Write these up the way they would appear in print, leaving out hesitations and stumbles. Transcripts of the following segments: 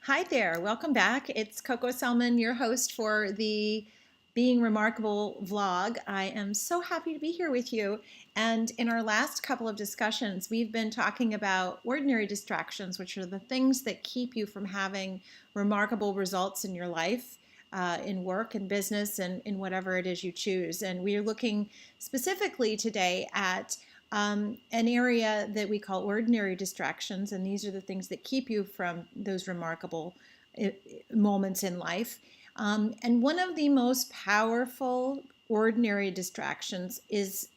Hi there, welcome back. It's Coco Selman, your host for the Being Remarkable vlog. I am so happy to be here with you. And in our last couple of discussions, we've been talking about ordinary distractions, which are the things that keep you from having remarkable results in your life, in work and business and in whatever it is you choose. And we are looking specifically today at an area that we call ordinary distractions, and these are the things that keep you from those remarkable moments in life. And one of the most powerful ordinary distractions is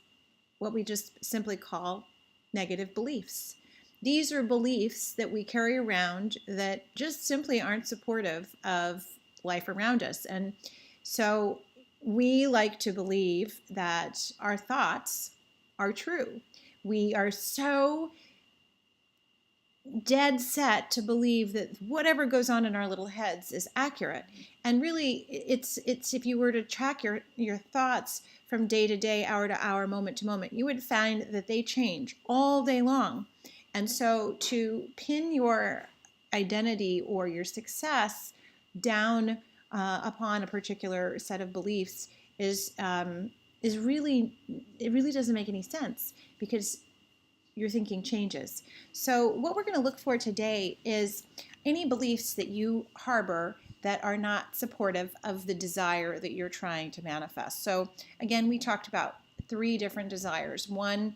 what we just simply call negative beliefs. These are beliefs that we carry around that just simply aren't supportive of life around us. And so we like to believe that our thoughts are true. We are so dead set to believe that whatever goes on in our little heads is accurate. And really, it's if you were to track your thoughts from day to day, hour to hour, moment to moment, you would find that they change all day long. And so to pin your identity or your success down upon a particular set of beliefs is really, it really doesn't make any sense because your thinking changes. So what we're going to look for today is any beliefs that you harbor that are not supportive of the desire that you're trying to manifest. So again, we talked about 3 different desires. One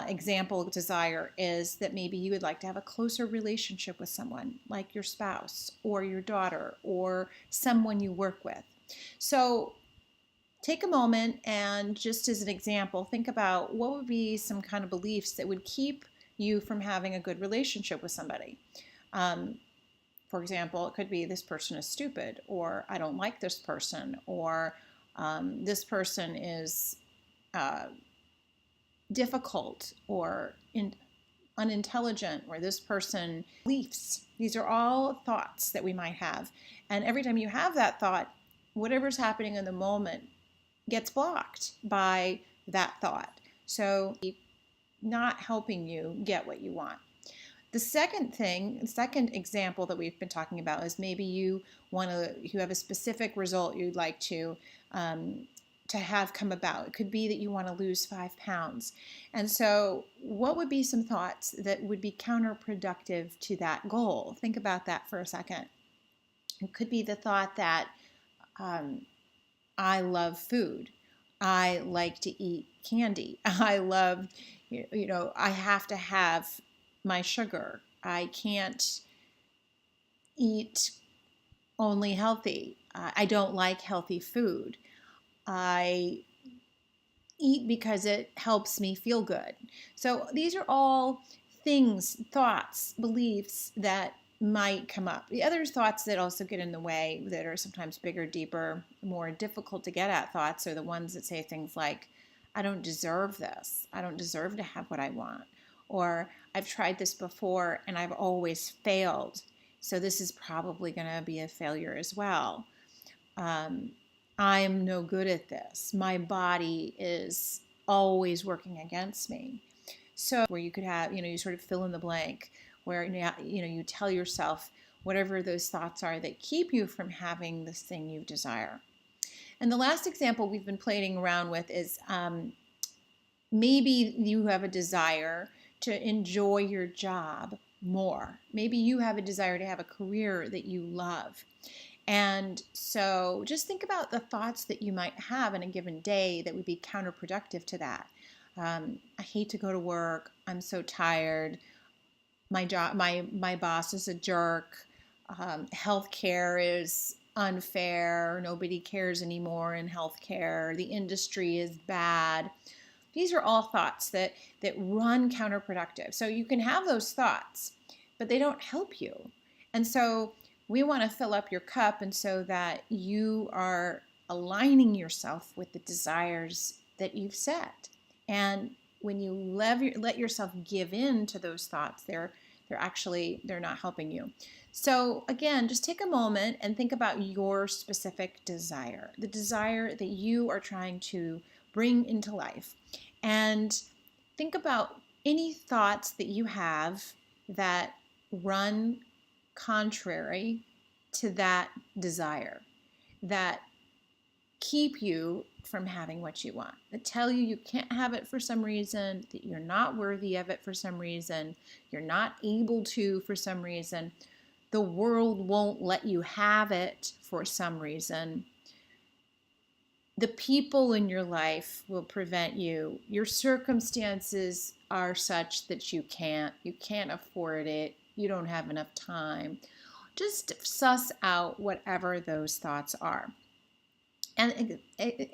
example desire is that maybe you would like to have a closer relationship with someone, like your spouse or your daughter or someone you work with. So take a moment and, just as an example, think about what would be some kind of beliefs that would keep you from having a good relationship with somebody. For example, it could be this person is stupid, or I don't like this person, or this person is difficult or unintelligent, or this person beliefs. These are all thoughts that we might have. And every time you have that thought, whatever's happening in the moment gets blocked by that thought. So not helping you get what you want. The second example that we've been talking about is maybe you have a specific result you'd like to have come about. It could be that you want to lose 5 pounds. And so what would be some thoughts that would be counterproductive to that goal? Think about that for a second. It could be the thought that I love food. I like to eat candy. I love, I have to have my sugar. I can't eat only healthy. I don't like healthy food. I eat because it helps me feel good. So these are all things, thoughts, beliefs that might come up. The other thoughts that also get in the way, that are sometimes bigger, deeper, more difficult to get at thoughts, are the ones that say things like, I don't deserve this. I don't deserve to have what I want. Or I've tried this before and I've always failed, so this is probably going to be a failure as well. I'm no good at this. My body is always working against me. So where you could have, you sort of fill in the blank, where you tell yourself whatever those thoughts are that keep you from having this thing you desire. And the last example we've been playing around with is maybe you have a desire to enjoy your job more. Maybe you have a desire to have a career that you love. And so just think about the thoughts that you might have in a given day that would be counterproductive to that. I hate to go to work. I'm so tired. My boss is a jerk. Healthcare is unfair. Nobody cares anymore in healthcare. The industry is bad. These are all thoughts that run counterproductive. So you can have those thoughts, but they don't help you. And so we want to fill up your cup, and so that you are aligning yourself with the desires that you've set. And when you let yourself give in to those thoughts, they're not helping you. So again, just take a moment and think about your specific desire, the desire that you are trying to bring into life. And think about any thoughts that you have that run contrary to that desire, that keep you from having what you want, that tell you you can't have it for some reason, that you're not worthy of it for some reason, you're not able to for some reason, the world won't let you have it for some reason. The people in your life will prevent you. Your circumstances are such that you can't afford it. You don't have enough time. Just suss out whatever those thoughts are. And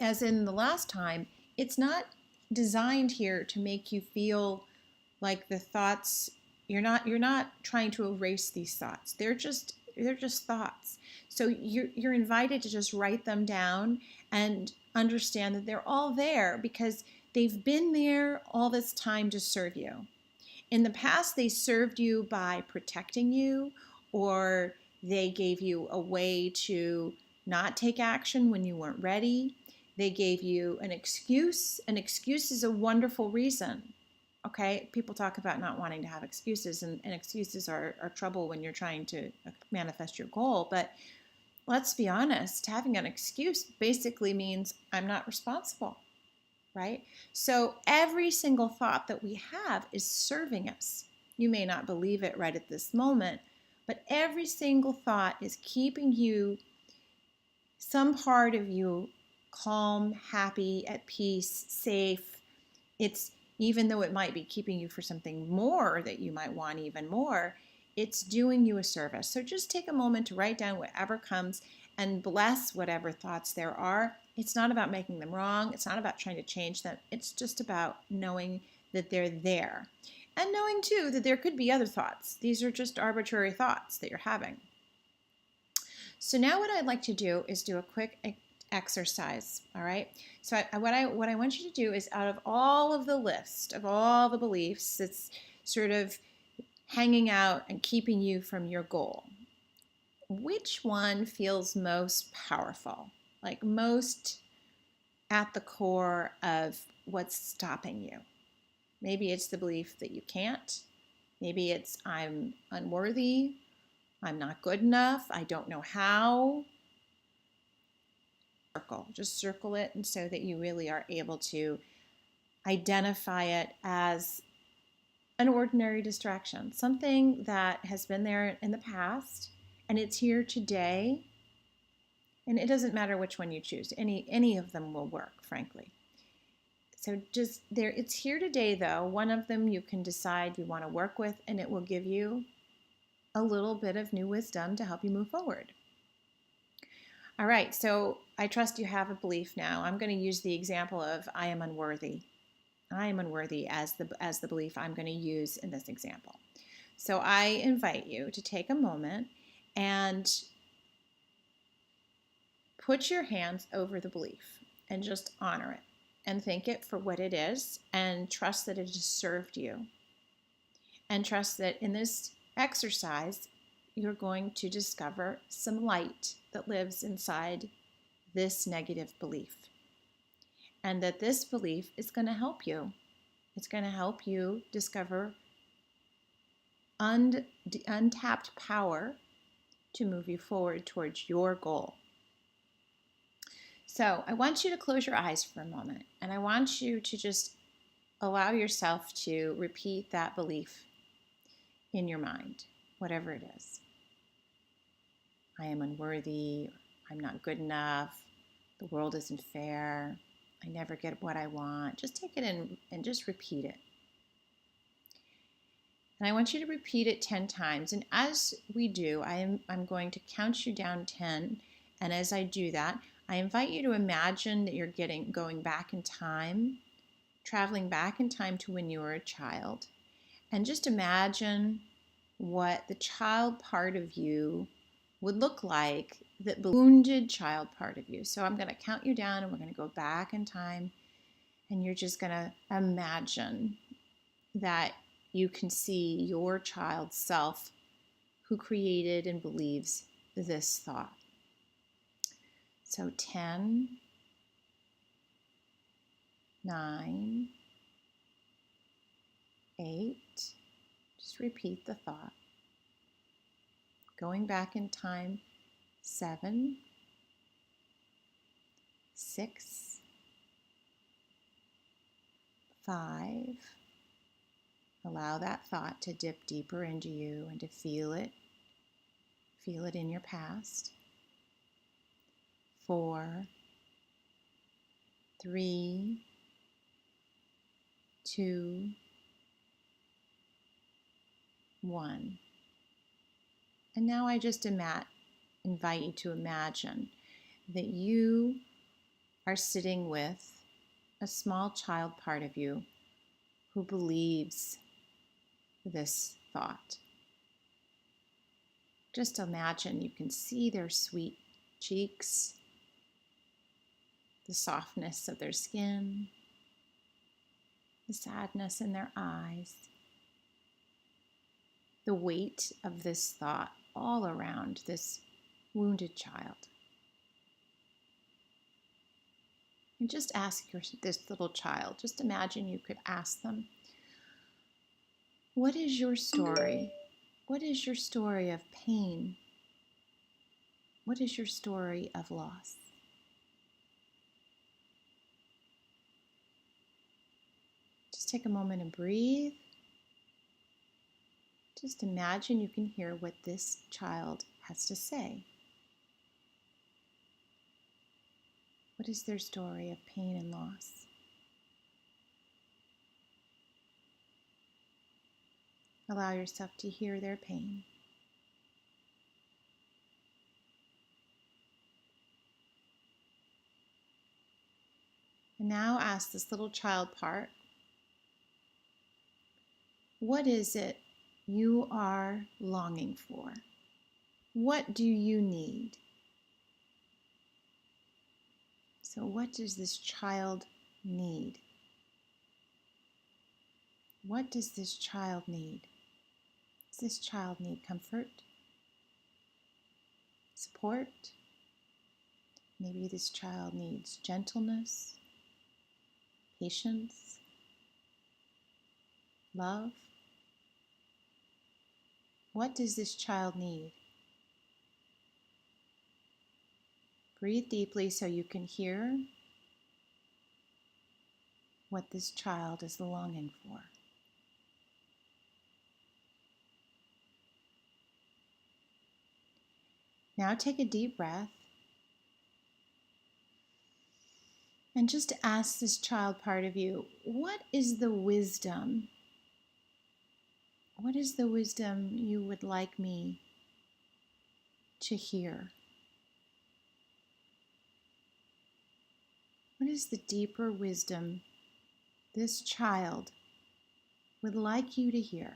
as in the last time, it's not designed here to make you feel like the thoughts, you're not trying to erase these thoughts. They're just thoughts. So you're invited to just write them down and understand that they're all there because they've been there all this time to serve you. In the past, they served you by protecting you, or they gave you a way to not take action when you weren't ready. They gave you an excuse. An excuse is a wonderful reason. Okay, people talk about not wanting to have excuses, and excuses are trouble when you're trying to manifest your goal. But let's be honest, having an excuse basically means I'm not responsible, right? So every single thought that we have is serving us. You may not believe it right at this moment, but every single thought is keeping you, some part of you, calm, happy, at peace, safe. It's, even though it might be keeping you for something more that you might want even more, it's doing you a service. So just take a moment to write down whatever comes and bless whatever thoughts there are. It's not about making them wrong. It's not about trying to change them. It's just about knowing that they're there. And knowing too that there could be other thoughts. These are just arbitrary thoughts that you're having. So now what I'd like to do is do a quick exercise, all right? So what I want you to do is, out of all of the list of all the beliefs that's sort of hanging out and keeping you from your goal, which one feels most powerful, like most at the core of what's stopping you? Maybe it's the belief that you can't. Maybe it's I'm unworthy, I'm not good enough, I don't know how. Just circle it, and so that you really are able to identify it as an ordinary distraction, something that has been there in the past and it's here today. And it doesn't matter which one you choose. Any of them will work, frankly. So just there, it's here today though. One of them you can decide you want to work with, and it will give you a little bit of new wisdom to help you move forward. All right, so I trust you have a belief now. I'm going to use the example of I am unworthy. I am unworthy as the belief I'm going to use in this example. So I invite you to take a moment and put your hands over the belief and just honor it and thank it for what it is, and trust that it has served you. And trust that in this exercise, you're going to discover some light that lives inside this negative belief. And that this belief is going to help you. It's going to help you discover untapped power to move you forward towards your goal. So I want you to close your eyes for a moment, and I want you to just allow yourself to repeat that belief in your mind, whatever it is. I am unworthy, I'm not good enough, the world isn't fair, I never get what I want. Just take it in and just repeat it. And I want you to repeat it 10 times. And as we do, I'm going to count you down 10. And as I do that, I invite you to imagine that you're going back in time, traveling back in time to when you were a child. And just imagine what the child part of you would look like, that wounded child part of you. So I'm going to count you down, and we're going to go back in time. And you're just going to imagine that you can see your child self who created and believes this thought. So 10, 9, 8, just repeat the thought. Going back in time, 7, 6, 5. Allow that thought to dip deeper into you and to feel it. Feel it in your past. 4, 3, 2, 1. And now I just invite you to imagine that you are sitting with a small child part of you who believes this thought. Just imagine you can see their sweet cheeks, the softness of their skin, the sadness in their eyes, the weight of this thought all around this wounded child. And just ask this little child, just imagine you could ask them, what is your story? What is your story of pain? What is your story of loss? Just take a moment and breathe. Just imagine you can hear what this child has to say. What is their story of pain and loss? Allow yourself to hear their pain. And now ask this little child part, what is it you are longing for? What do you need? So what does this child need? What does this child need? Does this child need comfort? Support? Maybe this child needs gentleness, patience, love. What does this child need? Breathe deeply so you can hear what this child is longing for. Now take a deep breath and just ask this child part of you, what is the wisdom? What is the wisdom you would like me to hear? What is the deeper wisdom this child would like you to hear?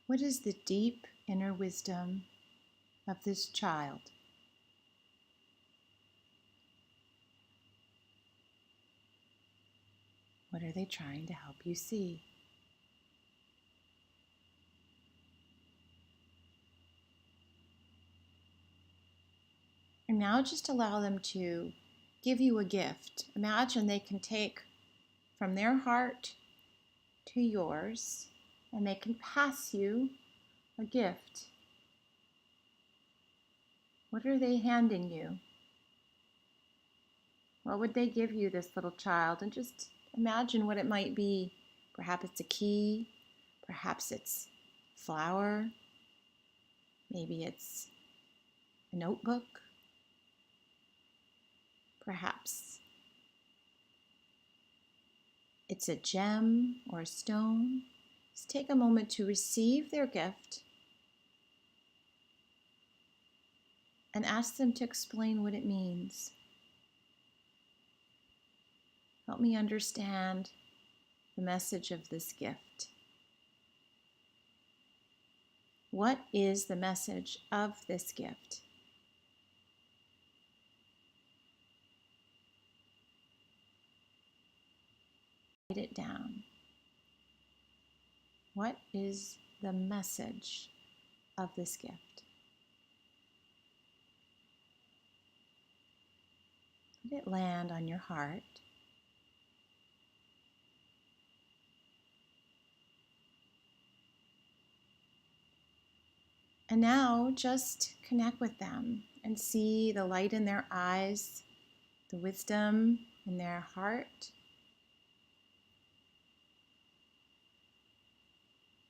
What is the deep inner wisdom of this child? What are they trying to help you see? And now just allow them to give you a gift. Imagine they can take from their heart to yours, and they can pass you a gift. What are they handing you? What would they give you, this little child? And just imagine what it might be. Perhaps it's a key, perhaps it's flour, maybe it's a notebook, perhaps it's a gem or a stone. Just take a moment to receive their gift and ask them to explain what it means. Help me understand the message of this gift. What is the message of this gift? Write it down. What is the message of this gift? Let it land on your heart. And now just connect with them and see the light in their eyes, the wisdom in their heart.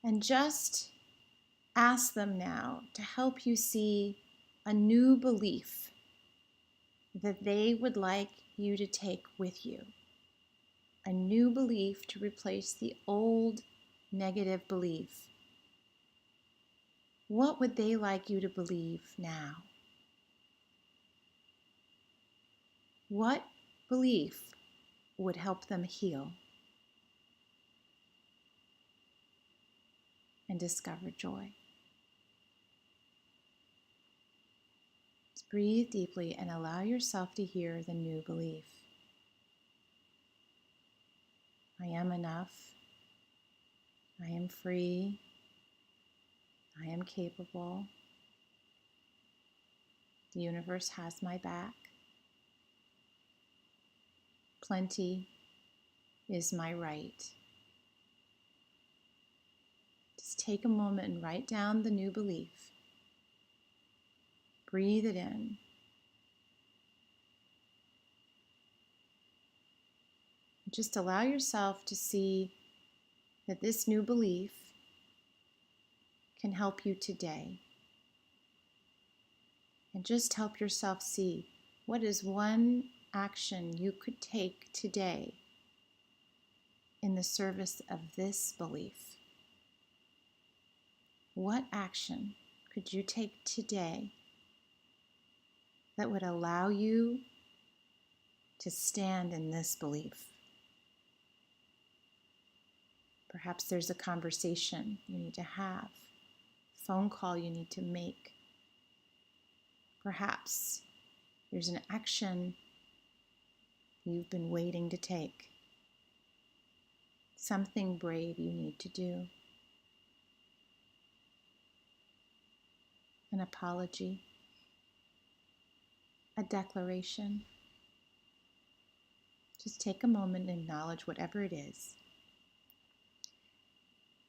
And just ask them now to help you see a new belief that they would like you to take with you. A new belief to replace the old negative belief. What would they like you to believe now? What belief would help them heal and discover joy? Just breathe deeply and allow yourself to hear the new belief. I am enough. I am free. I am capable. The universe has my back. Plenty is my right. Just take a moment and write down the new belief. Breathe it in. Just allow yourself to see that this new belief can help you today. And just help yourself see what is one action you could take today in the service of this belief. What action could you take today that would allow you to stand in this belief? Perhaps there's a conversation you need to have, a phone call you need to make. Perhaps there's an action you've been waiting to take, something brave you need to do, an apology, a declaration. Just take a moment and acknowledge whatever it is.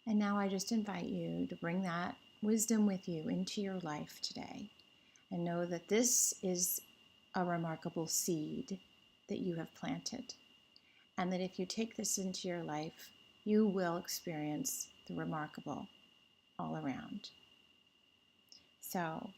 And now I just invite you to bring that wisdom with you into your life today and know that this is a remarkable seed that you have planted. And that if you take this into your life, you will experience the remarkable all around. So